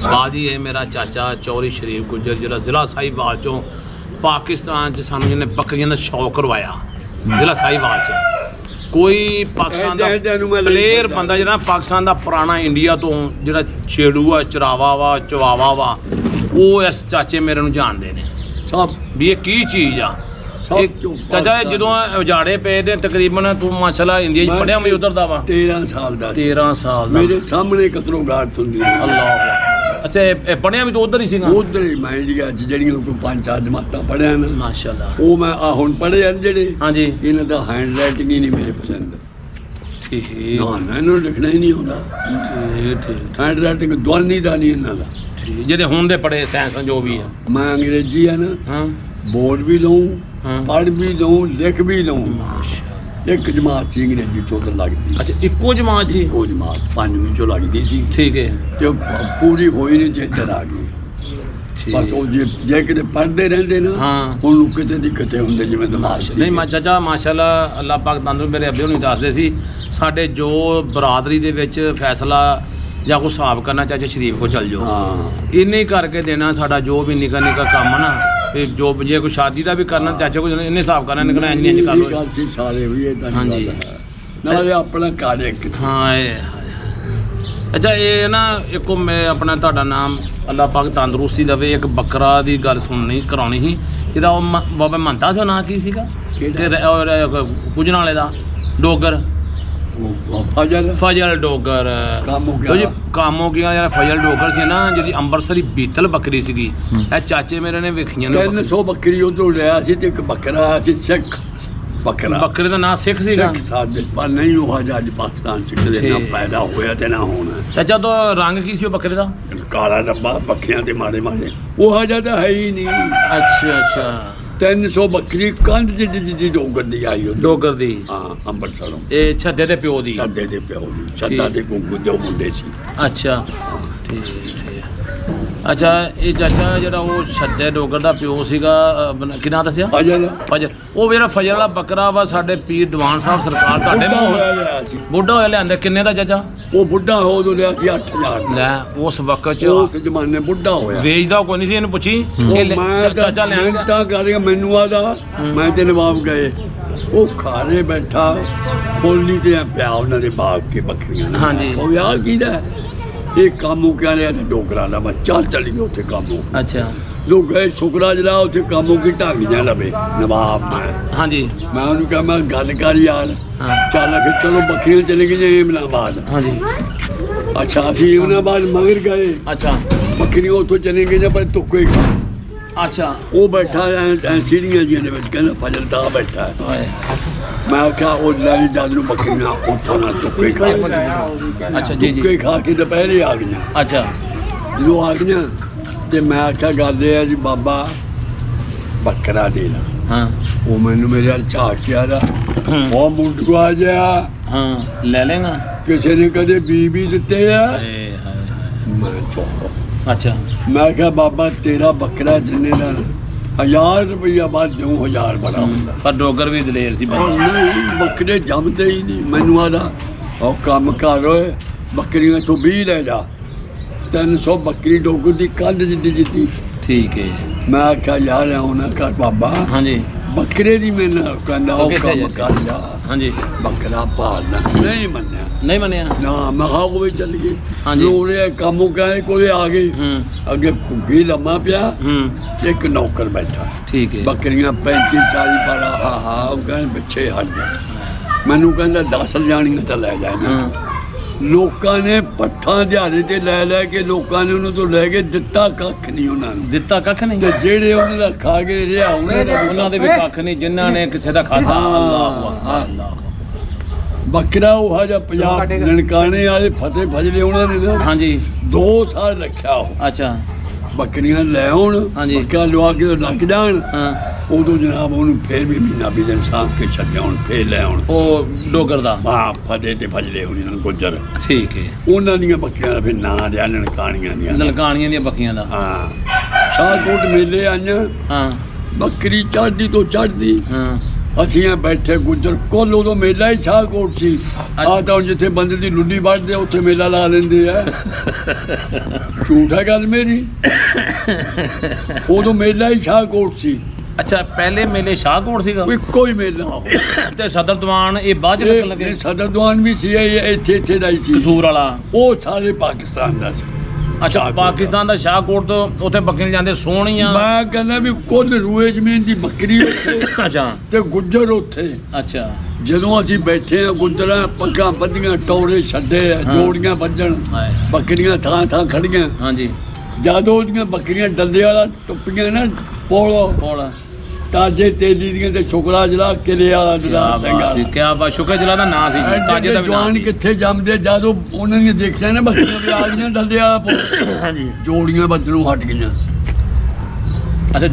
साजी है मेरा चाचा चौधरी शरीफ गुज्जर जिला जिला साहिवाल चो पाकिस्तान च सानू जिन्हें बकरियां दा शौक करवाया जिला साहिवाल च कोई पाकिस्तान दा प्लेयर बंदा जिहड़ा पाकिस्तान दा पुराना इंडिया तो जिहड़ा छेड़ू आ चरावा वा चवावा वा वो इस चाचे मेरे नूं जानदे ने सब भी ये की चीज़ आ चाचा जो उजाड़े पे दे तकरीबन तू माशाल्लाह इंडिया च पढ़िया मैं उधर दा वा 13 साल मेरे सामने कतरों गार्ड हुंदी अल्लाह अच्छा पढ़िया भी तो उधर ही सीगा उधर ही मैं इंडिया च जड़ियां कोई 5-4 जमातां पढ़िया ना माशाल्लाह वो मैं आ हुण पढ़े हैं जेड़े हां जी इन्हां दा हैंड राइटिंग ही नहीं मेरे पसंद ठीक ना इन्हां लिखना ही नहीं होंदा ठीक हैंड राइटिंग ध्वनि दा नहीं इन्हां दा ठीक जेडे हुण दे पढ़े साइंस जो भी है मैं अंग्रेजी है ना हां बोर्ड भी लूं पढ़ भी लूं लिख भी लूं एक जमात सी अंग्रेजी चो तो लगती अच्छा इको जमात सी इको जमात 5वीं चो लगती सी ठीक है जो पूरी होई नहीं चेतर आ गई बस वो जे किते पढ़ते रहंदे ना हां उन्होंने किते दिक्कतें हुंदे जिवें तमाशा नहीं चाचा माशाल्लाह अल्लाह पाक तंदुरुस्त मेरे अब्बे हुणी दसदे सी साडे जो बरादरी दे विच फैसला या कोई हिसाब करना चाचे शरीफ को चल जाओ हाँ इन्हें करके देना साडा जो भी निका निका काम ना जो जे कोई शादी का भी करना चाचे को इन्हें हिसाब करना निकलना इंज कर लो सारे भी हां जी नाले अपना कार्य हां अच्छा ये ना एक मैं अपना तुहाडा नाम अल्लाह पाक तंदुरुस्ती देवे एक बकरा दी गल सुननी करानी ही जेड़ा बाबा मनता सा ना की सीगा पूजन वाले दा डोगर फजल डोगर कामो गया यार फजल डोगर सी ना जी अंबरसरी बीतल बकरी सी चाचे मेरे ने वेखियां 300 बकरी उधरों लिया सी ते एक बकरा सी सिख बकरा बकरे दा नाम सिख सीगा पर नहीं हुआ जज पाकिस्तान च कदे ना पैदा होया ते ना होना चाचा तो रंग की सी बकरे दा काला डब्बा पखियां ते मारे मारे वो हजा तो है ही नहीं अच्छा अच्छा 300 बकरी कंध जी डोगर दी आई डोगर दी हां अंबरसरों ए छद्दे दे प्यो दी छद्दा दे गुंगू दे मुंडे सी अच्छा ठीक अच्छा ये चाचा जरा वो छद्दे डोगर दा प्यो सीगा कि नाम दसिया फजल फजल वो मेरा फजल वाला बकरा वा साडे पीर दीवान साहब सरकार ताडे बुढ़ा होया लियांदे किन्ने दा चाचा वो बुढ़ा हो तो लिया सी 8000 ले उस वक्त च उस जमाने बुढ़ा होया वेचदा कोई नहीं सी इन्हू पुछी चाचा लेंदा कर मैनू आदा मैं ते नवाब गए वो खारे बैठा बोली ते पिया उन्हां दे बाग के बकरियां हां जी ओ यार कीदा एक कामू क्या लिया था डोगरा दा बच्चा चली गया उठे कामू अच्छा लोग गए शुक्रा जरा उठे कामू की ढांगियां लवे नवाब मैं हाँ जी मैं उन्होंने कहा मैं गल कर यार चल के चलो बकरियां चली गई इमनाबाद हाँ जी अच्छा अभी इमनाबाद मगर गए अच्छा बकरियां उतो चली गई पर तुक्के अच्छा वो बैठा सीढ़ियां जी कहना फजल दा बैठा है मैं क्या वो लाई दाद नूं बकरियां उठा तुक्के खा अच्छा जी तुक्के खा के दोपहरे आ गई अच्छा जो आ गई ते मैं क्या गल है जी बाबा बकरा देना हाँ वो मैनू मेरे झाक के आया वो मुंडा जा हाँ ले लेगा किसी ने कदे बीबी दिते है मैं चुप अच्छा मैं क्या बाबा तेरा बकरा जिन्ने का 1000 रुपया बाद दूं 1000 बड़ा पर डोगर भी दलेर सी नहीं बकरे जमते ही नहीं मैनू आदा और कम कर बकरियां तो 20 ले जा 300 बकरी डोगर की कंध जिद्दी ठीक है मैं क्या यार होना कर बाबा हाँ जी बकरे दी मैंने कहना कम कर जा हाँ जी बकरा पालना नहीं मन्या ना महा को भी चल गई हाँ जी ओरे कामों का कोई आ गई अगे घुग्गी लम्मा पिया एक नौकर बैठा ठीक है बकरियां 35-40 पर हा कहने पिछे हट जा मैनू कहंदा 10 जानियां तो ले जाए लोकां ने पट्ठा दिहाड़े ते ले के लोकां ने उन्होंने तो लैके दिता कख नहीं उन्होंने दिता कख नहीं ते जेड़े उन्होंने दा खा के रिहा उन्होंने दे भी कख नहीं जिन्हां ने किसी दा खाता अल्लाह बकरा वो जा पंजाब ननकाने वाले फतेह फजले उन्होंने ना हाँ जी 2 साल रखा अच्छा बकरियां ले आउण बकरा लवा के लग जान उदो जनाब उन्होंने फिर भी महीना भी दिन साफ के छड्डे आउण फिर ले आउण ओ डोगर दा हां फतेह ते फजले उन्होंने गुजर ठीक है उन्हां दी बकरियां दा फिर नां दिया ननकानियां दी बकरियां दा हां शाहकोट मेले आईयां हां बकरी चढ़दी तो चढ़दी हां ਅਸੀਂ ਬੈਠੇ ਗੁੱਜਰ ਕੋਲ ਉਦੋਂ ਮੇਲਾ ਹੀ ਸ਼ਾਹਕੋਟ ਸੀ। ਆਹ ਤਾਂ ਜਿੱਥੇ ਬੰਦੇ ਦੀ ਲੁੱਡੀ ਵੱਢਦੇ ਉੱਥੇ ਮੇਲਾ ਲਾ ਲੈਂਦੇ ਆ। ਝੂਠ ਹੈ ਗੱਲ ਮੇਰੀ। ਉਦੋਂ ਮੇਲਾ ਹੀ ਸ਼ਾਹਕੋਟ ਸੀ। ਅੱਛਾ ਪਹਿਲੇ ਮੇਲੇ ਸ਼ਾਹਕੋਟ ਸੀਗਾ? ਇੱਕੋ ਹੀ ਮੇਲਾ। ਤੇ ਸਦਰ ਦੀਵਾਨ ਇਹ ਬਾਅਦ ਚ ਲੱਗਣ ਲੱਗੇ? ਸਦਰ ਦੀਵਾਨ ਵੀ ਸੀ, ਇੱਥੇ ਦਾ ਹੀ ਸੀ। ਕਸੂਰ ਵਾਲਾ ਉਹ ਸਾਰੇ ਪਾਕਿਸਤਾਨ ਦਾ ਸੀ। ਅੱਛਾ ਪਾਕਿਸਤਾਨ ਦਾ ਸ਼ਾਹਕੋਟ ਤੋਂ ਉੱਥੇ ਬੱਕਰੀਆਂ ਜਾਂਦੇ ਸੋਹਣੀਆਂ। ਮੈਂ ਕਹਿੰਦਾ ਵੀ ਕੁੱਲ ਰੂਏ ਜ਼ਮੀਨ ਦੀ ਬੱਕਰੀ ਅੱਛਾ ਤੇ ਗੁੱਜਰ ਉੱਥੇ। ਅੱਛਾ ਜਦੋਂ ਅਸੀਂ ਬੈਠੇ ਆ ਗੁੱਜਰਾਂ ਪੱਗਾਂ ਬੱਧੀਆਂ ਟੌਰੇ ਛੱਡੇ ਆ ਜੋੜੀਆਂ ਵੱਜਣ ਬੱਕਰੀਆਂ ਥਾਂ ਥਾਂ ਖੜੀਆਂ। ਹਾਂਜੀ ਜਦੋਂ ਉਹਦੀਆਂ ਬੱਕਰੀਆਂ ਡੱਲੇ ਵਾਲਾ ਟੁੱਪੀਆਂ ਨਾ ਪੋਲ ਤਾਜੇ ਤੇਲੀ ਦੀਆਂ ਤੇ ਸ਼ੁਕਰਾ ਜਲਾ ਕਿਲੇ ਵਾਲਾ ਜਲਾ ਚੰਗਾ ਸੀ। ਕਿਆ ਬਾਤ ਸ਼ੁਕਰ ਜਲਾ ਦਾ ਨਾਂ ਸੀ। ਤਾਜੇ ਦਾ ਜਵਾਨ ਕਿੱਥੇ ਜੰਮਦੇ ਜਦੋਂ ਉਹਨਾਂ ਨੇ ਦੇਖਿਆ ਨਾ ਬੱਕਰੀਆਂ ਵੀ ਆ ਗਈਆਂ ਡੱਲੇ ਵਾਲਾ ਪੋਲ। ਹਾਂਜੀ ਜੋੜੀਆਂ ਵੱਜਣੋਂ ਹਟ ਗਈਆਂ। ਅੱਛਾ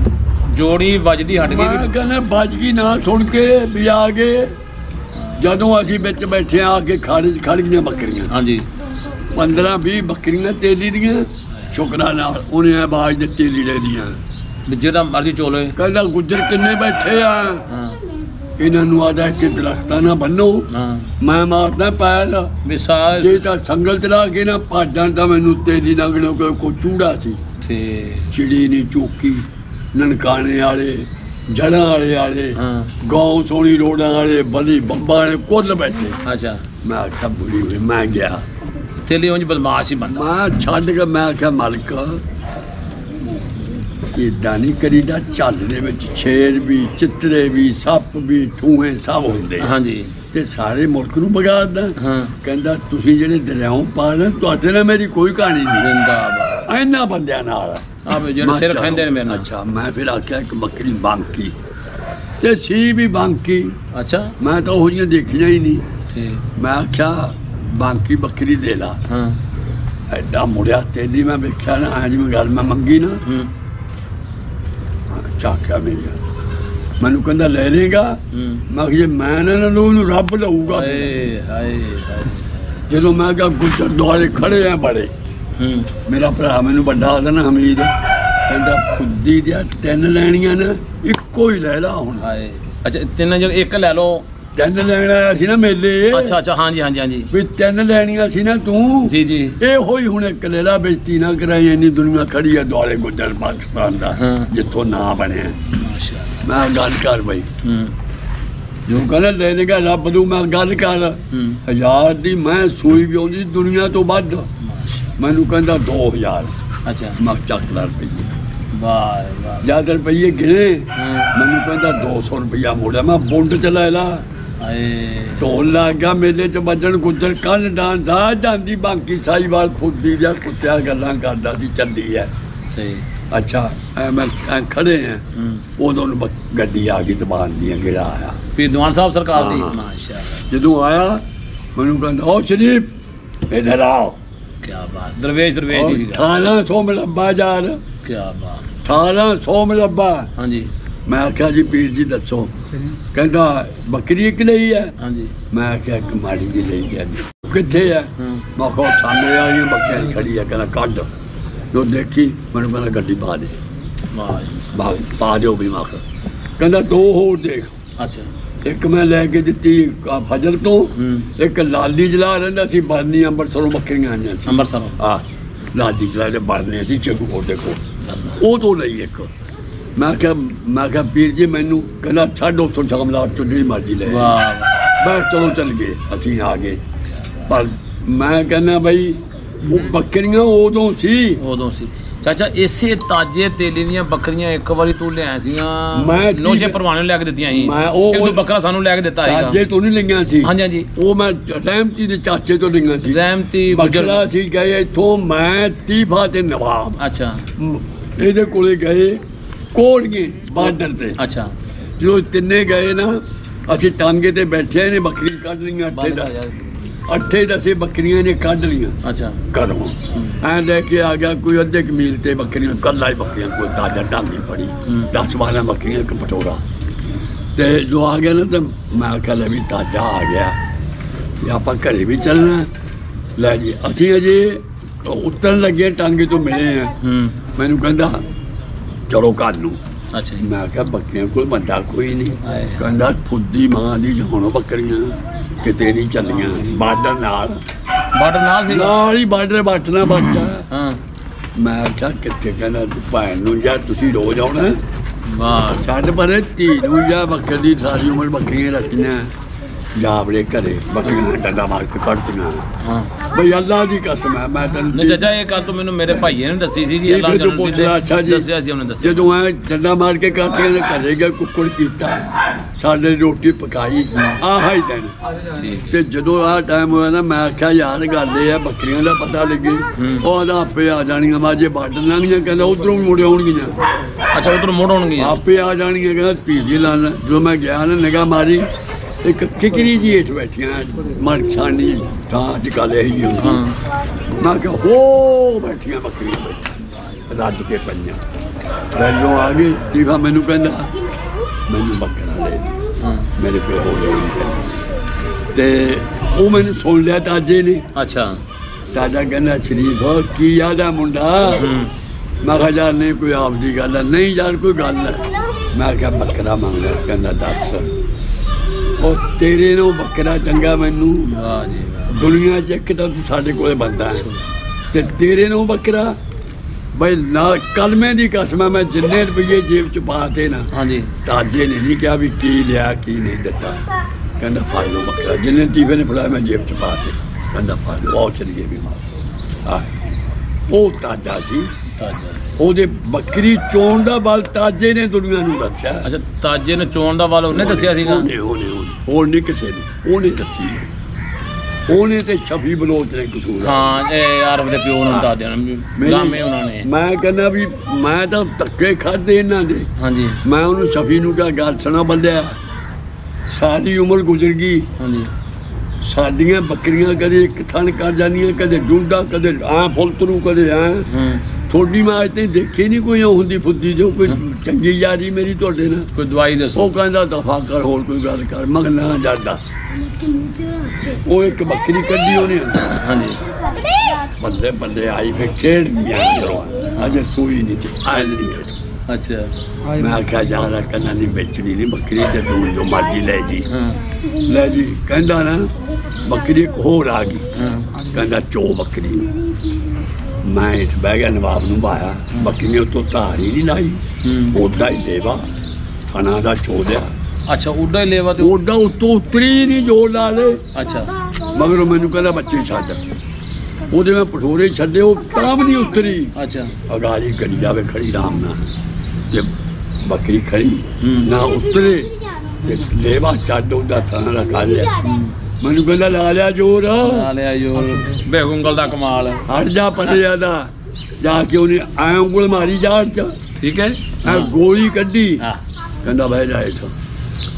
ਜੋੜੀ ਵੱਜਦੀ ਹਟ ਗਈ? ਮੈਂ ਕਹਿੰਦਾ ਵੱਜ ਗਈ ਨਾ ਸੁਣ ਕੇ ਵੀ ਆ ਗਏ। ਜਦੋਂ ਅਸੀਂ ਵਿੱਚ ਬੈਠੇ ਆ ਕੇ ਖੜ ਗਈਆਂ ਬੱਕਰੀਆਂ। ਹਾਂਜੀ 15-20 ਬੱਕਰੀਆਂ ਤੇਲੀ ਦੀਆਂ ਸ਼ੁਕਰਾ ਨਾਲ ਉਹਨੇ ਆਵਾਜ਼ ਦਿੱਤੀ ਲੀੜੇ ਦੀਆਂ ਜਿਹੜਾ ਮਰਜ਼ੀ ਚੋਲੇ। ਕਹਿੰਦਾ ਗੁੱਜਰ ਕਿੰਨੇ ਬੈਠੇ ਆ? ਇਹਨਾਂ ਨੂੰ ਆਦਾ ਇੱਥੇ ਦਰਖਤਾਂ ਨਾ ਬੰਨੋ। ਮੈਂ ਮਾਰਦਾ ਪੈਲ ਜੇ ਤਾਂ ਸੰਗਲ ਚਲਾ ਕੇ ਨਾ ਭਾਜਾਂ ਤਾਂ ਮੈਨੂੰ ਤੇਲੀ ਨਗਣੋ ਕੋਈ ਚੂੜਾ ਸੀ। ਚਿੜੀ ਨੀ ਚੌਕੀ ਨਨਕਾਣੇ ਵਾਲੇ ਜੜਾਂ ਵਾਲੇ ਗਾਉਂ ਸੋਣੀ ਰੋਡਾਂ ਵਾਲੇ ਬਲੀ ਬੰਬਾਂ ਵਾਲੇ ਕੁੱਲ ਬੈਠੇ। ਅੱਛਾ ਮੈਂ ਆਖਿਆ ਬੁਰੀ ਹੋਈ ਮੈਂ ਗਿਆ ਤੇਲੀ ਉਂਝ ਬਦਮਾਸ਼ ਹੀ ਬਣਦਾ। ਮੈਂ ਛੱਡ ਕੇ ਮੈਂ ਆਖਿਆ ਮਾਲਕ ਏਦਾਂ ਨਹੀਂ ਕਰੀਦਾ। ਝੱਲ ਦੇ ਵਿੱਚ ਸ਼ੇਰ ਵੀ ਚਿੱਤਰੇ ਵੀ ਸੱਪ ਵੀ ਠੂਹੇ ਸਭ ਹੁੰਦੇ। ਹਾਂਜੀ ਤੇ ਸਾਰੇ ਮੁਲਕ ਨੂੰ ਵਿਗਾੜਦਾ। ਕਹਿੰਦਾ ਤੁਸੀਂ ਜਿਹੜੇ ਦਰਿਆਓਂ ਪਾਰ ਨੇ ਤੁਹਾਡੇ ਨਾਲ ਮੇਰੀ ਕੋਈ ਕਹਾਣੀ ਨਹੀਂ। ਜ਼ਿੰਦਾਬਾਦ ਇਹਨਾਂ ਬੰਦਿਆਂ ਨਾਲ ਜਿਹੜੇ ਸਿਰ ਖਾਂਦੇ ਨੇ ਮੇਰੇ ਨਾਲ। ਅੱਛਾ ਮੈਂ ਫਿਰ ਆਖਿਆ ਇੱਕ ਬੱਕਰੀ ਬਾਂਕੀ ਤੇ ਸੀ ਵੀ ਬਾਂਕੀ। ਅੱਛਾ ਮੈਂ ਤਾਂ ਉਹ ਜਿਹੀਆਂ ਦੇਖੀਆਂ ਹੀ ਨਹੀਂ। ਮੈਂ ਆਖਿਆ ਬਾਂਕੀ ਬੱਕਰੀ ਦੇ ਲਾ। ਐਡਾ ਮੁੜਿਆ ਤੇਲੀ ਮੈਂ ਵੇਖਿਆ ਨਾ ਐ ਜਿਵੇਂ ਗੱਲ ਮੈਂ ਮੰਗੀ ਨਾ ਚਾਕਿਆ ਮੇਰੀ ਮੈਨੂੰ ਕਹਿੰਦਾ ਲੈ ਲੇਗਾ। ਮੈਂ ਕਿਹਾ ਜੇ ਮੈਂ ਨਾ ਉਹਨੂੰ ਰੱਬ ਲਊਗਾ। ਜਦੋਂ ਮੈਂ ਕਿਹਾ ਗੁੱਜਰ ਦੁਆਲੇ ਖੜੇ ਆ ਬੜੇ ਮੇਰਾ ਭਰਾ ਮੈਨੂੰ ਵੱਡਾ ਆਦਾ ਨਾ ਹਮੀਦ ਕਹਿੰਦਾ ਖੁੱਦੀ ਦੀਆਂ 3 ਲੈਣੀਆਂ ਨਾ ਇੱਕੋ ਹੀ ਲੈ ਲਾ ਹੁਣ। ਅੱਛਾ 3 ਜਦੋਂ ਇੱਕ ਲੈ ਲਓ 3 ਲੈਣ ਆਇਆ ਸੀ ਨਾ ਮੇਲੇ। ਅੱਛਾ ਅੱਛਾ ਹਾਂਜੀ ਹਾਂਜੀ ਹਾਂਜੀ ਵੀ 3 ਲੈਣੀਆਂ ਸੀ ਨਾ ਤੂੰ। ਜੀ ਜੀ ਇਹੋ ਹੀ ਹੁਣ ਇੱਕ ਲੈ ਲਾ ਬੇਇੱਜ਼ਤੀ ਨਾ ਕਰਾਈ। ਇੰਨੀ ਦੁਨੀਆ ਖੜੀ ਆ ਦੁਆਲੇ ਗੁੱਜਰ ਪਾਕਿਸਤਾਨ ਦਾ ਜਿੱਥੋਂ ਨਾਂ ਬਣਿਆ। ਮੈਂ ਗੱਲ ਕਰ ਬਈ ਜੋ ਕਹਿੰਦਾ ਲੈ ਲੇਗਾ ਰੱਬ ਨੂੰ। ਮੈਂ ਗੱਲ ਕਰ 1000 ਦੀ ਮੈਂ ਸੂਈ ਵੀ ਆਉਂਦੀ ਦੁਨੀਆ ਤੋਂ ਵੱਧ। ਮੈਨੂੰ ਕਹਿੰਦਾ 2000। ਅੱਛਾ ਮੈਂ ਚੱਕ ਲਾ ਰੁਪਈਏ। ਵਾਹ ਜਦ ਰੁਪਈਏ ਗਿਣੇ ਮੈਨੂੰ ਕਹਿੰਦਾ 200 ਰੁਪਈਆ ਮੋੜਿਆ। ਮੈਂ ਬੁੰਡ ਚ ਲੈ ਲਾ। ਢੋਲ ਲੱਗ ਗਿਆ ਮੇਲੇ ਚ ਵੱਜਣ ਗੁੱਜਰ ਕੰਨ ਡਾਂਸ ਆ ਜਾਂਦੀ ਬਾਂਕੀ ਸਾਹੀਵਾਲ ਫੁੱਦੀ ਜਾਂ ਕੁੱਤਿਆਂ ਗੱਲਾਂ ਕਰਦਾ ਸੀ ਚੱਲੀ ਹੈ। ਸਹੀ ਅੱਛਾ ਮੈਂ ਖੜੇ ਆ ਉਦੋਂ ਗੱਡੀ ਆ ਗਈ ਦੀਵਾਨ ਦੀਆਂ ਗੇੜਾ ਆਇਆ ਫਿਰ ਦੀਵਾਨ ਸਾਹਿਬ ਸਰਕਾਰ ਦੀ। ਮਾਸ਼ਾਅੱਲਾ ਜਦੋਂ ਆਇਆ ਮੈਨੂੰ ਕਹਿੰਦਾ ਓ ਸ਼ਰੀਫ ਇਧਰ ਆਓ। ਕਿਆ ਬਾਤ ਦਰਵੇਸ਼ 1800 ਮਲੱਬਾ ਯਾਰ। ਕਿਆ ਬਾਤ 1800 ਮਲੱਬਾ। ਹਾਂਜੀ ਮੈਂ ਆਖਿਆ ਜੀ ਪੀਰ ਜੀ ਦੱਸੋ। ਕਹਿੰਦਾ ਬੱਕਰੀ ਇੱਕ ਲਈ ਹੈ। ਹਾਂਜੀ ਮੈਂ ਆਖਿਆ ਇੱਕ ਮਾੜੀ ਜੀ ਲਈ ਹੈ। ਕਿੱਥੇ ਹੈ? ਮੈਂ ਕਿਹਾ ਸਾਹਮਣੇ ਆ ਗਈਆਂ ਬੱਕਰੀਆਂ ਖੜੀ ਹੈ। ਕਹਿੰਦਾ ਕੱਢ ਜੋ ਦੇਖੀ ਮੈਨੂੰ ਕਹਿੰਦਾ ਗੱਡੀ ਪਾ ਦੇ। ਪਾ ਦਿਓ ਵੀ ਮੈਂ ਕਹਿੰਦਾ 2 ਹੋਰ ਦੇਖ। ਅੱਛਾ ਇੱਕ ਮੈਂ ਲੈ ਕੇ ਦਿੱਤੀ ਫਜਰ ਤੋਂ। ਇੱਕ ਲਾਲੀ ਜਲਾ ਰਹਿੰਦਾ ਸੀ ਬਾਨੀ ਅੰਮ੍ਰਿਤਸਰੋਂ ਬੱਕਰੀਆਂ ਆਈਆਂ ਸੀ। ਅੰਮ੍ਰਿਤਸਰੋਂ ਹਾਂ ਲਾਲੀ ਜਲਾ ਦੇ ਬਾਨੇ ਸੀ ਚੇਗੂ ਦੇ ਕੋਲ ਉਹ ਤੋਂ ਲਈ ਇੱਕ। ਮੈਂ ਕਿਹਾ ਪੀਰ ਜੀ ਮੈਨੂੰ ਕਹਿੰਦਾ ਛੱਡ ਉੱਥੋਂ ਸ਼ਾਮਲਾਟ ਚੋਂ ਜਿਹੜੀ ਮਰਜ਼ੀ ਲੈ। ਬਸ ਚਲੋ ਚੱਲ ਗਏ ਅਸੀਂ ਆ ਗਏ। ਪਰ ਮੈਂ ਕਹਿੰਦਾ ਬਈ ਉਹ ਬੱਕਰੀਆਂ ਉਦੋਂ ਸੀ। ਚਾਚਾ ਇਸੇ ਤਾਜੇ ਤੇਲੇ ਦੀਆਂ ਬੱਕਰੀਆਂ ਇੱਕ ਵਾਰੀ ਤੂੰ ਲਿਆ ਸੀਆਂ ਮੈਂ ਲੋਸ਼ੇ ਪਰਵਾਣੇ ਨੂੰ ਲੈ ਕੇ ਦਿੱਤੀਆਂ ਸੀ। ਮੈਂ ਉਹ ਬੱਕਰਾ ਸਾਨੂੰ ਲੈ ਕੇ ਦਿੱਤਾ ਸੀਗਾ। ਤਾਜੇ ਤੋਂ ਨਹੀਂ ਲਈਆਂ ਸੀ। ਹਾਂਜੀ ਹਾਂਜੀ ਉਹ ਮੈਂ ਰਹਿਮਤੀ ਦੇ ਚਾਚੇ ਤੋਂ ਲਈਆਂ ਸੀ। ਰਹਿਮਤੀ ਬੱਕਰਾ ਸੀ ਗਏ ਇੱਥੋਂ ਮੈਂ ਤੀਫਾ ਤੇ ਨਵਾਬ। ਅੱਛਾ ਇਹਦੇ ਕੋਲੇ ਗਏ ਕੋੜੀਏ ਬਾਰਡਰ ਤੇ। ਅੱਛਾ ਜਦੋਂ ਤਿੰਨੇ ਗਏ ਨਾ ਅਸੀਂ ਟਾਂਗੇ ਤੇ ਬੈਠੇ ਨੇ ਬੱਕਰੀ ਕੱਢ ਲਈਆਂ 8-10 ਬੱਕਰੀਆਂ ਨੇ ਕੱਢ ਲਈਆਂ। ਅੱਛਾ ਘਰੋਂ ਐਂ ਲੈ ਕੇ ਆ ਗਿਆ ਕੋਈ ਅੱਧੇ ਕਮੀਲ ਤੇ ਬੱਕਰੀਆਂ ਕੱਲਾ ਹੀ ਬੱਕਰੀਆਂ ਕੋਈ ਤਾਜ਼ਾ ਢਾਂਗੀ ਪੜੀ 10-12 ਬੱਕਰੀਆਂ ਇੱਕ ਪਟੋਰਾ ਤੇ ਜੋ ਆ ਗਿਆ ਨਾ ਤਾਂ ਮੈਂ ਆਖਿਆ ਲੈ ਵੀ ਤਾਜ਼ਾ ਆ ਗਿਆ ਤੇ ਆਪਾਂ ਘਰੇ ਵੀ ਚੱਲਣਾ। ਲੈ ਜੀ ਅਸੀਂ ਅਜੇ ਉਤਰਨ ਲੱਗੇ ਟਾਂਗੇ ਤੋਂ ਮਿਲੇ ਆ। ਮੈਨੂੰ ਕਹਿੰਦਾ ਚਲੋ ਘਰ ਨੂੰ। ਅੱਛਾ ਮੈਂ ਕਿਹਾ ਬੱਕਰੀਆਂ ਕੋਲ ਬੰਦਾ ਕੋਈ ਨਹੀਂ। ਕਹਿੰਦਾ ਫੁੱਦੀ ਮਾਂ ਦੀ ਹੁਣ ਬੱਕਰੀਆਂ ਕਿਤੇ ਨਹੀਂ ਚੱਲੀਆਂ। ਬਾਰਡਰ ਨਾਲ ਸੀ ਨਾਲ ਹੀ ਬਾਰਡਰ ਬੱਟਣਾ ਬੱਟਾ। ਹਾਂ ਮੈਂ ਕਿਹਾ ਕਿੱਥੇ? ਕਹਿੰਦਾ ਭੈਣ ਨੂੰ ਯਾਰ ਤੁਸੀਂ ਰੋਜ਼ ਆਉਣਾ। ਵਾਹ ਛੱਡ ਪਰੇ ਧੀ ਨੂੰ ਜਾਂ ਬੱਕਰੀ ਦੀ ਸਾਰੀ ਉਮਰ ਬੱਕਰੀਆਂ ਰੱਖੀਆਂ ਜਾਵੜੇ ਘਰੇ ਬੱਕਰੀਆਂ ਡੰਡਾ ਮਾਰ ਕੇ ਕੱਢਦੀਆਂ। ਹਾਂ ਬਈ ਅੱਲਾ ਦੀ ਕਸਮ ਹੈ ਮੈਂ ਤੈਨੂੰ ਨਹੀਂ ਚਾਚਾ ਇਹ ਗੱਲ ਤੂੰ ਮੈਨੂੰ ਮੇਰੇ ਭਾਈਏ ਨੇ ਦੱਸੀ ਸੀ ਕਿ ਅੱਲਾ ਅੱਛਾ ਜੀ ਦੱਸਿਆ ਸੀ ਉਹਨੇ ਦੱਸਿਆ ਜਦੋਂ ਐ ਡੰਡਾ ਮਾਰ ਕੇ ਕੱਢਦੀਆਂ ਨੇ ਘਰੇ ਗਿਆ ਕੁੱਕੜ ਕੀਤਾ ਸਾਡੇ ਰੋਟੀ ਪਕਾਈ ਆਹ ਹੀ ਦਿਨ। ਤੇ ਜਦੋਂ ਆਹ ਟਾਈਮ ਹੋਇਆ ਨਾ ਮੈਂ ਆਖਿਆ ਯਾਰ ਗੱਲ ਇਹ ਆ ਬੱਕਰੀਆਂ ਦਾ ਪਤਾ ਲੱਗੇ ਉਹ ਆਦਾ ਆਪੇ ਆ ਜਾਣੀਆਂ ਮਾਝੇ ਵੱਢ ਲਾਂਗੀਆਂ। ਕਹਿੰਦਾ ਉਧਰੋਂ ਵੀ ਮੁੜ ਆਉਣਗੀਆਂ। ਅੱਛਾ ਉਧਰੋਂ ਮੁੜ ਆਉਣਗੀਆਂ ਆਪੇ ਆ ਜਾਣਗੀਆਂ। ਕਹਿੰਦਾ ਭੀਜੀ ਲਾਣ ਜਦੋਂ ਮੈਂ ਗਿਆ ਨਾ ਨਿਗਾਹ ਮਾਰੀ ਇੱਕ ਕਿਕਰੀ ਜੀ ਹੇਠ ਬੈਠੀਆਂ ਮਰਖਾਨੀ ਥਾਂ ਚ ਗੱਲ ਇਹੀ ਹੁੰਦੀ। ਮੈਂ ਕਿਹਾ ਹੋ ਬੈਠੀਆਂ ਬੱਕਰੀਆਂ ਬੈਠੀਆਂ ਰੱਜ ਕੇ ਪਈਆਂ। ਜਦੋਂ ਆ ਗਈ ਟੀਫਾ ਮੈਨੂੰ ਕਹਿੰਦਾ ਮੈਨੂੰ ਬੱਕਰਾ ਲੈ ਮੇਰੇ ਪਿਓ ਹੋ ਤੇ ਉਹ ਮੈਨੂੰ ਸੁਣ ਲਿਆ ਤਾਜੇ ਨੇ। ਅੱਛਾ ਤਾਜਾ ਕਹਿੰਦਾ ਸ਼ਰੀਫ ਕੀ ਆਦਾ ਮੁੰਡਾ? ਮੈਂ ਕਿਹਾ ਯਾਰ ਨਹੀਂ ਕੋਈ ਆਪਦੀ ਗੱਲ ਹੈ। ਨਹੀਂ ਯਾਰ ਕੋਈ ਗੱਲ ਹੈ। ਮੈਂ ਕਿਹਾ ਬੱਕਰਾ ਮੰਗਦਾ। ਕਹਿੰਦਾ ਦੱਸ। ਉਹ ਤੇਰੇ ਨੂੰ ਬੱਕਰਾ ਚੰਗਾ ਮੈਨੂੰ ਦੁਨੀਆ 'ਚ ਇੱਕ ਤਾਂ ਤੂੰ ਸਾਡੇ ਕੋਲੇ ਬੰਦਾ ਹੈ ਤੇ ਤੇਰੇ ਨੂੰ ਬੱਕਰਾ ਬਈ ਨਾ ਕਲਮੇ ਦੀ ਕਸਮ ਹੈ। ਮੈਂ ਜਿੰਨੇ ਰੁਪਈਏ ਜੇਬ 'ਚ ਪਾਤੇ ਨਾ ਤਾਜੇ ਨੇ ਨਹੀਂ ਕਿਹਾ ਵੀ ਕੀ ਲਿਆ ਕੀ ਨਹੀਂ ਦਿੱਤਾ। ਕਹਿੰਦਾ ਫੜ ਲਓ ਬੱਕਰਾ। ਜਿੰਨੇ ਟੀਫੇ ਨੇ ਫੜਾਇਆ ਮੈਂ ਜੇਬ 'ਚ ਪਾਤੇ। ਕਹਿੰਦਾ ਫੜ ਲਓ ਆਓ ਚਲੀਏ ਵੀ ਮਾਂ। ਉਹ ਤਾਜਾ ਸੀ। ਉਹਦੇ ਬੱਕਰੀ ਚੋਣ ਦਾ ਬਲ ਤਾਜੇ ਨੇ ਦੁਨੀਆ ਨੂੰ ਦੱਸਿਆ। ਅੱਛਾ ਤਾਜੇ ਨੇ ਚੋਣ ਦਾ ਬਲ ਉਹਨੇ ਦੱਸਿਆ ਸੀਗਾ। ਹੋਰ ਨਹੀਂ ਕਿਸੇ ਨੇ ਉਹਨੇ ਦੱਸੀ। ਉਹਨੇ ਤੇ ਸ਼ਫੀ ਬਲੋਚ ਨੇ ਕਸੂਰ। ਹਾਂ ਇਹ ਆਰਫ ਦੇ ਪਿਓ ਨੂੰ ਦੱਸ ਦੇਣਾ ਗਾਮੇ ਉਹਨਾਂ ਨੇ। ਮੈਂ ਕਹਿੰਦਾ ਵੀ ਮੈਂ ਤਾਂ ਧੱਕੇ ਖਾਦੇ ਇਹਨਾਂ ਦੇ। ਹਾਂਜੀ ਮੈਂ ਉਹਨੂੰ ਸ਼ਫੀ ਨੂੰ ਕਿਹਾ ਗੱਲ ਸੁਣਾ ਬੰਦਿਆ ਸਾਰੀ ਉਮਰ ਗੁਜ਼ਰ ਗਈ। ਹਾਂਜੀ ਸਾਡੀਆਂ ਬੱਕਰੀਆਂ ਕਦੇ ਇੱਕ ਥਣ ਕਰ ਜਾਂਦੀਆਂ ਕਦੇ ਡੂੰਡਾ ਕਦੇ ਐ ਫੁੱਲ ਤਰੂ ਕਦੇ ਐ। ਥੋੜੀ ਮੈਂ ਅੱਜ ਤਾਈਂ ਦੇਖੀ ਨਹੀਂ ਕੋਈ ਹੁੰਦੀ ਫੁੱਦੀ ਜੋ ਕੋਈ ਚੰਗੀ ਯਾਰੀ ਮੇਰੀ ਤੁਹਾਡੇ ਨਾਲ। ਕੋਈ ਦਵਾਈ ਦੱਸੋ। ਉਹ ਕਹਿੰਦਾ ਦਫਾ ਕਰ ਹੋਰ ਕੋਈ ਗੱਲ ਕਰ। ਮਗਰ ਨਾ ਜਾ ਦੱਸ। ਉਹ ਇੱਕ ਬੱਕਰੀ ਕੱਢੀ ਉਹਨੇ। ਹਾਂਜੀ ਬੰਦੇ ਬੰਦੇ ਆਈ ਫਿਰ ਖੇਡਦੀਆਂ ਅਜੇ ਸੂਈ ਨਹੀਂ ਤੇ ਆਇ ਨਹੀਂ। ਅੱਛਾ ਮੈਂ ਆਖਿਆ ਜਾ ਕਹਿੰਦਾ ਨਹੀਂ ਵੇਚਣੀ ਨਹੀਂ ਬੱਕਰੀ ਤੇ ਤੂੰ ਜੋ ਮਰਜੀ ਲੈ ਜੀ ਲੈ ਜੀ। ਕਹਿੰਦਾ ਨਾ ਬੱਕਰੀ ਇੱਕ ਹੋਰ ਆ ਗਈ। ਕਹਿੰਦਾ ਚੋ ਬੱਕਰੀ। ਮੈਂ ਇਸ ਬਹਿ ਗਿਆ ਨਵਾਬ ਨੂੰ ਬਾਇਆ ਬੱਕਰੀ ਨੇ ਉੱਤੋਂ ਧਾਰ ਹੀ ਨਹੀਂ ਲਾਈ। ਓਡਾ ਹੀ ਲੇਵਾ ਥਣਾ ਦਾ ਚੋ ਲਿਆ। ਅੱਛਾ ਓਡਾ ਹੀ ਲੇਵਾ ਤੇ ਓਡਾ ਉੱਤੋਂ ਉਤਰੀ ਨਹੀਂ ਜੋੜ ਲਾ ਲੈ। ਅੱਛਾ ਮਗਰ ਉਹ ਮੈਨੂੰ ਕਹਿੰਦਾ ਬੱਚੇ ਛੱਡ। ਉਹਦੇ ਮੈਂ ਪਠੋਰੇ ਛੱਡੇ ਉਹ ਤਾਂ ਵੀ ਨਹੀਂ ਉਤਰੀ। ਅੱਛਾ ਅਗਾਲੀ ਕਰੀ ਜਾਵੇ ਖੜੀ ਆਰਾਮ ਨਾਲ ਤੇ ਬੱਕਰੀ ਖੜੀ ਨਾ ਉਤਰੇ ਤੇ ਲੇਵਾ ਛੱਡ ਉਹਦਾ ਥਣਾ ਦਾ ਕਰ ਲਿਆ। ਮੈਨੂੰ ਕਹਿੰਦਾ ਲਾ ਲਿਆ ਜੋਰ ਬੇਗੁੰਗਲ ਦਾ ਕਮਾਲ। ਹਟ ਜਾ ਪਰੇ ਦਾ ਜਾ ਕੇ ਉਹਨੇ ਐ ਉਂਗਲ ਮਾਰੀ ਜਾੜ ਚ। ਠੀਕ ਹੈ ਐ ਗੋਲੀ ਕੱਢੀ। ਕਹਿੰਦਾ ਬਹਿ ਜਾ ਇੱਥੋਂ।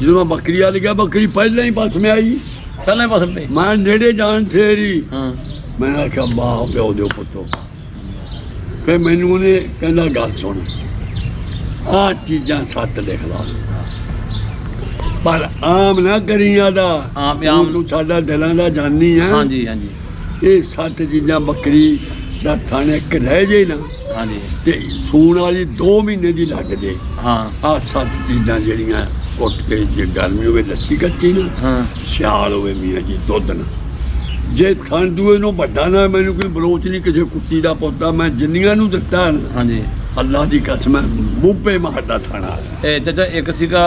ਜਦੋਂ ਮੈਂ ਬੱਕਰੀ ਆ ਗਿਆ ਬੱਕਰੀ ਪਹਿਲਾਂ ਹੀ ਪਾਸ ਮੈਂ ਆਈ। ਪਹਿਲਾਂ ਹੀ ਪਾਸ ਮੈਂ ਨੇੜੇ ਜਾਣ ਫੇਰੀ। ਮੈਂ ਆਖਿਆ ਬਾਹ ਪਿਓ ਦਿਓ ਪੁੱਤੋ। ਫਿਰ ਮੈਨੂੰ ਉਹਨੇ ਕਹਿੰਦਾ ਗੱਲ ਸੁਣ ਆਹ ਚੀਜ਼ਾਂ 7 ਲਿਖ ਲਾ ਪਰ ਆਮ ਨਾ ਕਰੀ ਆਦਾ। ਆਮ ਤੂੰ ਸਾਡਾ ਦਿਲਾਂ ਦਾ ਜਾਨੀ ਆ। ਹਾਂਜੀ ਹਾਂਜੀ ਇਹ 7 ਚੀਜ਼ਾਂ ਬੱਕਰੀ ਦਾ ਥਣ ਇੱਕ ਰਹਿ ਜੇ ਨਾ। ਹਾਂਜੀ ਤੇ ਸੂਣ ਵਾਲੀ 2 ਮਹੀਨੇ ਦੀ ਲੱਗ ਜੇ। ਹਾਂ ਆਹ 7 ਚੀਜ਼ਾਂ ਜਿਹੜੀਆਂ ਕੁੱਟ ਕੇ ਜੇ ਗਰਮੀ ਹੋਵੇ ਲੱਸੀ ਕੱਚੀ ਨਾ ਸਿਆਲ ਹੋਵੇ ਮੀਆਂ ਜੀ ਦੁੱਧ ਨਾ। ਜੇ ਥਣ ਦੂਏ ਨੂੰ ਵੱਡਾ ਨਾ ਮੈਨੂੰ ਕੋਈ ਬਲੋਚ ਨਹੀਂ ਕਿਸੇ ਕੁੱਤੀ ਦਾ ਪੁੱਤਾ ਮੈਂ ਜਿੰਨੀਆਂ ਨੂੰ ਦਿੱਤਾ ਨਾ। ਹਾਂਜੀ ਅੱਲਾ ਦੀ ਕਸਮ ਮੂੰਹੇ ਮਾਰਦਾ ਥਾਣਾ। ਇਹ ਚਾਚਾ ਇੱਕ ਸੀਗਾ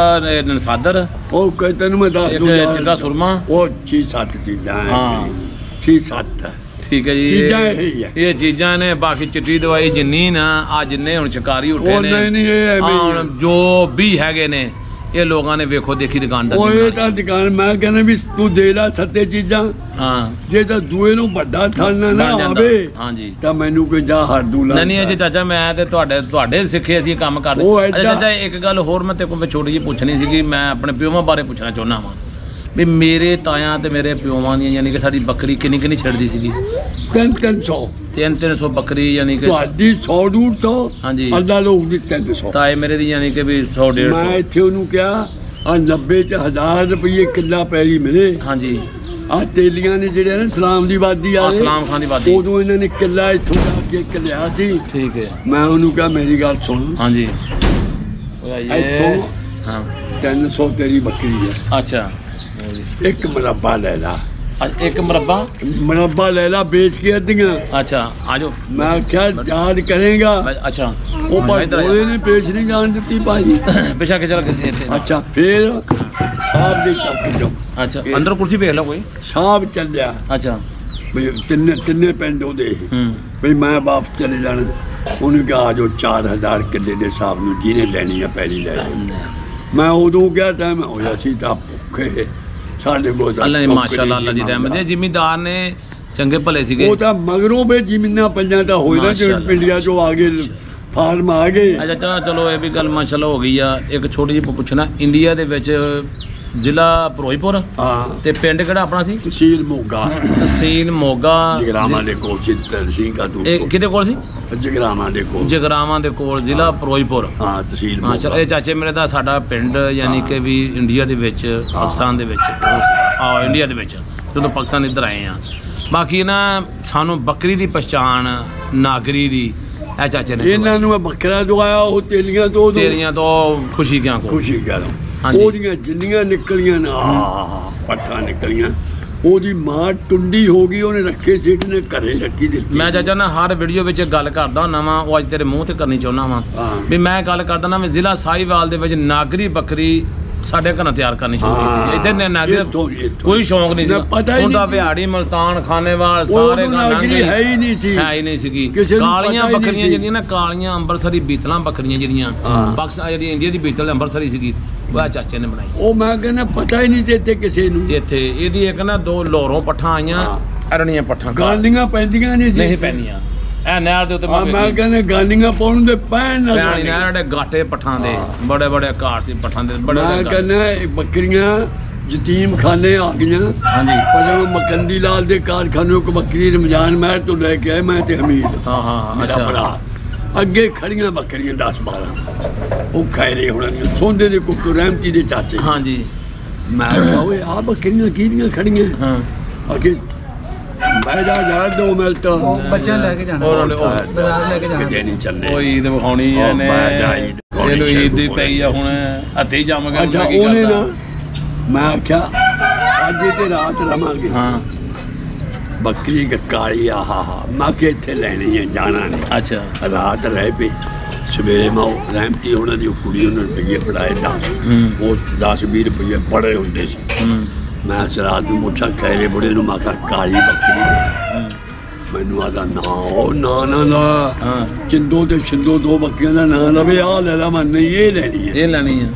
ਨਸਾਦਰ ਉਹ ਤੈਨੂੰ ਮੈਂ ਦੱਸ ਦੂੰ ਚਿੱਟਾ ਸੁਰਮਾ ਉਹ 6-7 ਚੀਜ਼ਾਂ। ਹਾਂ 6-7 ਠੀਕ ਹੈ ਜੀ ਚੀਜ਼ਾਂ ਇਹ ਚੀਜ਼ਾਂ ਨੇ। ਬਾਕੀ ਚਿੱਟੀ ਦਵਾਈ ਜਿੰਨੀ ਨਾ ਆ ਜਿੰਨੇ ਹੁਣ ਸ਼ਿਕਾਰੀ ਉੱਠੇ ਨੇ ਹੁਣ ਜੋ ਵੀ ਹੈਗੇ ਨੇ ਇਹ ਲੋਕਾਂ ਨੇ ਵੇਖੋ ਦੇਖੀ ਦੁਕਾਨਦਾਰ। ਉਹ ਇਹ ਤਾਂ ਦੁਕਾਨ ਮੈਂ ਕਹਿੰਦਾ ਵੀ ਤੂੰ ਦੇ ਲੈ 7 ਚੀਜ਼ਾਂ। ਹਾਂ ਜੇ ਤਾਂ ਦੂਏ ਨੂੰ ਵੱਡਾ ਥਣ ਨਾ ਆਵੇ ਹਾਂਜੀ ਤਾਂ ਮੈਨੂੰ ਕੋਈ ਜਾ ਹਰਦੂ ਲਾ। ਨਹੀਂ ਅਜੇ ਚਾਚਾ ਮੈਂ ਤੇ ਤੁਹਾਡੇ ਸਿੱਖੇ ਅਸੀਂ ਕੰਮ ਕਰਦੇ। ਚਾਚਾ ਇੱਕ ਗੱਲ ਹੋਰ ਮੈਂ ਤੇਰੇ ਕੋਲ ਛੋਟੀ ਜਿਹੀ ਪੁੱਛਣੀ ਸੀਗੀ। ਮੈਂ ਆਪਣੇ ਪਿਓਵਾਂ ਬਾਰੇ ਪੁੱਛਣਾ ਚਾਹੁੰਦਾ ਵਾਂ ਵੀ ਮੇਰੇ ਤਾਇਆਂ ਤੇ ਮੇਰੇ ਪਿਓਵਾਂ ਦੀਆਂ ਯਾਨੀ ਕਿ ਸਾਡੀ ਬੱਕਰੀ ਕਿੰਨੀ ਛੱਡਦੀ ਸੀਗੀ? 300 ਬੱਕਰੀ ਯਾਨੀ ਕਿ ਤੁਹਾਡੀ 100-150 ਹਾਂਜੀ ਅੱਲਾ ਲੋਕ ਦੀ 300 ਤਾਏ ਮੇਰੇ ਦੀ ਯਾਨੀ ਕਿ ਵੀ 100-150। ਮੈਂ ਇੱਥੇ ਉਹਨੂੰ ਕਿਹਾ ਆ 90 ਚ 1000 ਰੁਪਏ ਕਿੱਲਾ ਪੈਲੀ ਮਿਲੇ। ਹਾਂਜੀ ਆ ਤੇਲੀਆਂ ਨੇ ਜਿਹੜੇ ਨਾ ਸਲਾਮ ਦੀ ਵਾਦੀ ਆ ਸਲਾਮ ਖਾਨ ਦੀ ਵਾਦੀ ਉਦੋਂ ਇਹਨਾਂ ਨੇ ਕਿੱਲਾ ਇੱਥੋਂ ਜਾ ਕੇ ਲਿਆ ਸੀ। ਠੀਕ ਹੈ ਮੈਂ ਉਹਨੂੰ ਕਿਹਾ ਮੇਰੀ ਗੱਲ ਸੁਣ। ਹਾਂਜੀ हाँ 300 तेरी बकरी है। अच्छा एक मुरब्बा ले ला, एक मुरब्बा ले ला बेच के अद्धियां। अच्छा आजो मैं क्या याद करेगा। अच्छा वो पर ने पेश नहीं जान दी भाई पेशा के चल। अच्छा फिर साहब दे चक जो। अच्छा अंदर कुर्सी भेज लो कोई साहब चल गया। अच्छा तिन्ने पिंड ओदे भाई मैं वापस चले जाना। उन्हें कहा आ जाओ 4000 किले दे साहब नूं जिहने लैनी है पैली ले मैं उदों क्या टाइम होया सी तां भुखे साडे कोल अल्लाह माशाअल्लाह अल्लाह दी रहमत है। जिमीदार ने चंगे भले सीगे वो तां मगरों वे जमीनां पंजां दा होए ना जो पिंडियां चों आ गए फार्म आ गए। अच्छा चलो ये भी गल माशाअल्लाह हो गई आ। एक छोटी जी पुछना इंडिया दे विच जिला फिरोजपुर ते पिंड किहड़ा अपना सी? तहसील मोगा। तहसील मोगा जगरावां दे कोल सी तहसील का दूर किहदे कोल सी? जगरावां दे कोल जिला फिरोजपुर। हां तहसील हां चलो ये चाचे मेरे दा साडा पिंड यानी कि भी इंडिया दे विच पाकिस्तान दे विच इंडिया दे विच जदों पाकिस्तान इधर आए हैं। बाकी ना सानू बकरी दी पहचान नागरी दी ए चाचे ने इन्हां नूं बकरा दवाया ओ तेलियां तो खुशी क्या को खुशी कह लो ओदियां जिन्नियां निकलियां ना पट्ठा निकलियां ओदी मां टुंडी हो गई उन्हें रखे सेठ ने घरे रखी दित्ती। मैं चाचा ना हर वीडियो विच गल करदा हुंदा वां ओ अज तेरे मूंह ते करनी चाहुंदा वां भी मैं गल करदा ना मैं जिला साहिवाल दे विच नागरी बकरी साडे घर तैयार करनी शुरू की इत्थे नागरी कोई शौक नहीं सी हुंदा बिहाड़ी मुल्तान खानेवाल सारे नागरी है ही नहीं सी कालियां बकरियां जिहड़ियां ना कालियां अंबरसरी बीतलां बकरियां जिहड़ियां पाकिस्तान जिहड़ी इंडिया दी बीतल अंबरसरी सी वह चाचे ने बनाई ओ मैं कहना पता ही नहीं सी इत्थे किसे नूं इत्थे इहदी एक ना 2 लाहौरों पट्ठां आईयां अरणियां पट्ठां गालियां पैंदियां नहीं पैंदियां ए नहर दे उत्ते मैं कहना गालियां पाउण दे पैण ना नहर दे गाटे पट्ठां दे बड़े बड़े घाट सी पट्ठां दे बड़े मैं कहना बकरियां यतीम खाने आ गईयां। हां जी पर मकंदी लाल दे कारखाने को बकरी रमजान महर तो लेके आए मैं ते हमीद। हां हां अच्छा अगे खड़ियां बकरियां 10-12 वो खैरे होना सोंदे दे कुक्कू रहमती दे चाचे। हाँ जी मैं कहा ओए आ बकरियां कीदियां खड़ियां। हां आगे मैं जा 2 मिनट बच्चा लेके जाना बाजार लेके जाना नहीं चलने ओ ईद विखाउणी है ने ਇਹਨੂੰ ईद दी पई है हुण हत्थे जम गए। अच्छा ओने ना मैं आख्या अज ते रात रवांगे। हां बकरी काली आहा मैं के इत्थे लेनी है जाना नहीं। अच्छा रात रह पे सवेरे मैं रहमती होना दी कुड़ी उन्होंने रुपये फड़ाए 10-20 रुपये बड़े होंगे सी। मैं रात में मुठा खैरे बुढ़े नूं मैं काली बकरी मैनू आदा ना चिंदो ते छिंदो 2 बकरियां का नाम लवे आ ले ला मैं नहीं ये लेनी है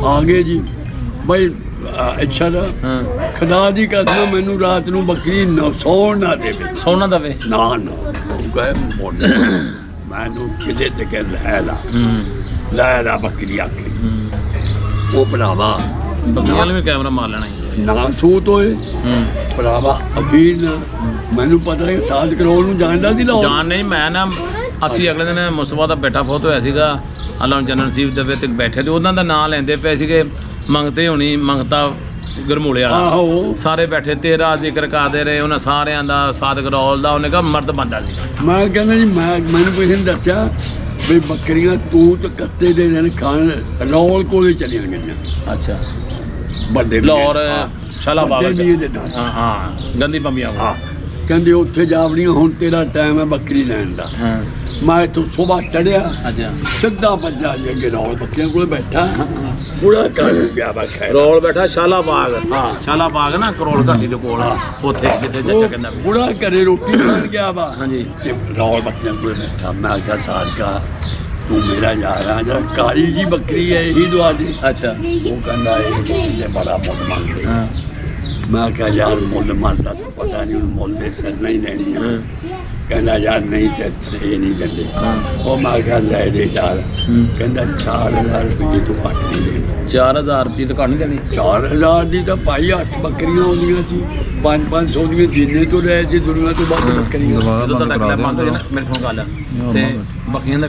आ गए जी भाई। अच्छा ना खुदा दी कसम मैनू रात नूं बकरी सौण ना देवे ना मैनू किते ते कह लै ला बकरी आके वो भरावा भी कैमरा मार लेना ना सूत होए भरावा अखीर ना मैनू पता है 7 करोड़ नूं जानदा सी लाहौर जान नहीं मैं ना असी अगले दिन मुस्तफा दा बेटा फौत होया सीगा अल्लाह जनरल नसीब दे ते बैठे ते उन्हां दा नाम लैंदे पे सीगे मंगते होनी मंगता गरमूले वाला सारे बैठे तेरा जिक्र करते रहे उन्हें सारे का सादक रौल का उन्हें कहा मर्द बनता सी। मैं कहना जी मैंने किसी ने दसिया भी बकरियां तू तो कत्ते दे दिन खान रौल को चलिया गई। अच्छा बड़े लाहौर शालाबाद हाँ गंदी बंबिया कहते उत्थे जावड़ियां हुण तेरा टाइम है बकरी लैन का। मैं तो सुबह चढ़िया सीधा भज्जा अगे रौल बकरियां को बैठा पूरा कर गया रौल बैठा शालाबाग। हाँ शालाबाग ना करोल घाटी के कोल उत्थे जिथे चाचा कहंदा पूरा घरे रोटी खान गया वा। हाँ जी रौल बकरियां को बैठा मैं आख्या सादका तू मेरा यार आ जा काली जी बकरी है यही दुआ दी। अच्छा वो कहंदा ये बड़ा मुल मंग रही। मैं क्या यार मुल मारता तो पता नहीं मुल दे सिर नहीं लेनी है। कहना यार नहीं तो ये नहीं देते वो मैं क्या ले दे यार कहना 4000 रुपये तो घट नहीं देने 4000 रुपये तो घट नहीं देनी 4000 की तो भाई 8 बकरियां होंदियां सी 500 दी दिने तो रहे सी दुनिया तो बाकी बकरियां मेरे सुन गल ते बकरियां